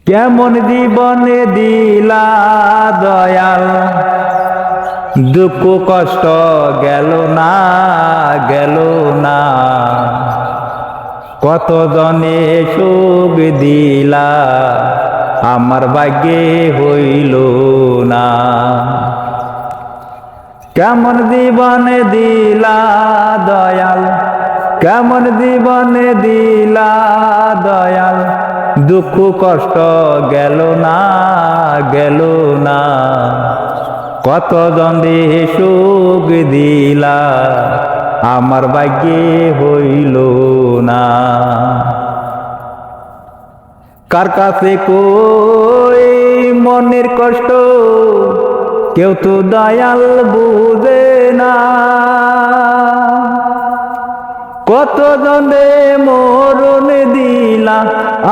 কেমন জীবনে দিলা দয়াল, দুঃখ কষ্ট গেল না গেল না। কত জনে সুখ দিলা, আমার ভাগ্যে হইল না। কেমন জীবনে দিলা দয়াল, কেমন জীবনে দিলা দয়াল, দুঃখ কষ্ট গেল না গেল না। কত জনে সুখ দিলা, আমার ভাগ্যে হইল না। কার কাছে কই মনের কষ্ট, কেউ তো দয়াল বুঝে না। কত জনে মরণ দিলা,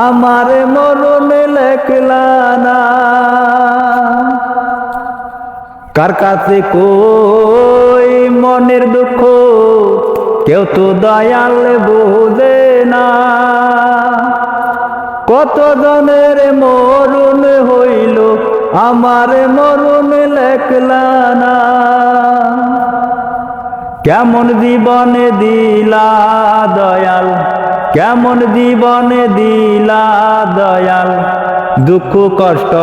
আমার মরণ লেখলা না। কার কাছে কই মনের দুঃখ, কেউ তো দয়াল বুঝে না। কত জনের মরণ হইল, আমার মরণ লেখলা না। কেমন জীবনে দিলা দয়াল, কেমন জীবনে দিলা দয়াল, দুঃখ কষ্ট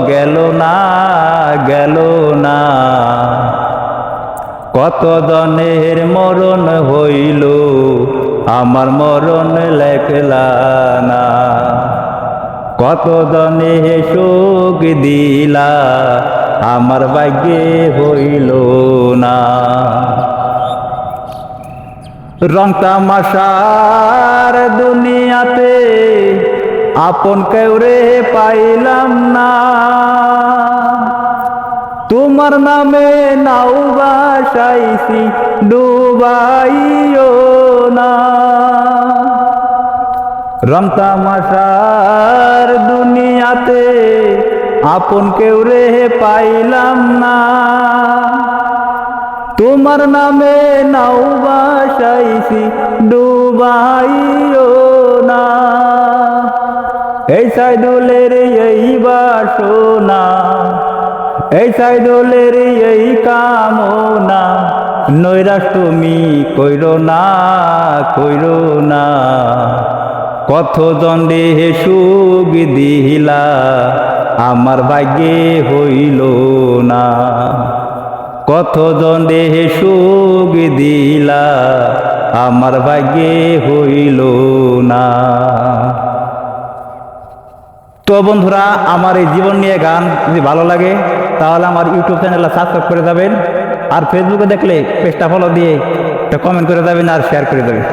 গেল না গেল না। কত জনের মরণ হইল, আমার মরণ লেখলা না। কত জনে সুখ দিলা, আমার ভাগ্যে হইল না। রং তামাশার দুনিয়াতে আপন কেউরে পাইলাম না। তোমার নামে নাও বাসাইছি, ডুবাইও না। রং তামাশার দুনিয়াতে আপন কেউরে পাইলাম না। তোমার নামে নাও বাসাইছি, ডুবাইও না। এই সাইদুলের এই বাসনা, এই সাইদুলের এই কামনা, নৈরাশ তুমি কইরো না কইরো না। কত জনে সুখ দিলা, আমার ভাগ্যে হইল না। কত জনে সুখ দিলা, আমার ভাগ্যে হইল না। তো বন্ধুরা, আমার এই জীবন নিয়ে গান যদি ভালো লাগে, তাহলে আমার ইউটিউব চ্যানেলটা সাবস্ক্রাইব করে যাবেন। আর ফেসবুকে দেখলে পেজটা ফলো দিয়ে একটা কমেন্ট করে যাবেন আর শেয়ার করে দেবেন।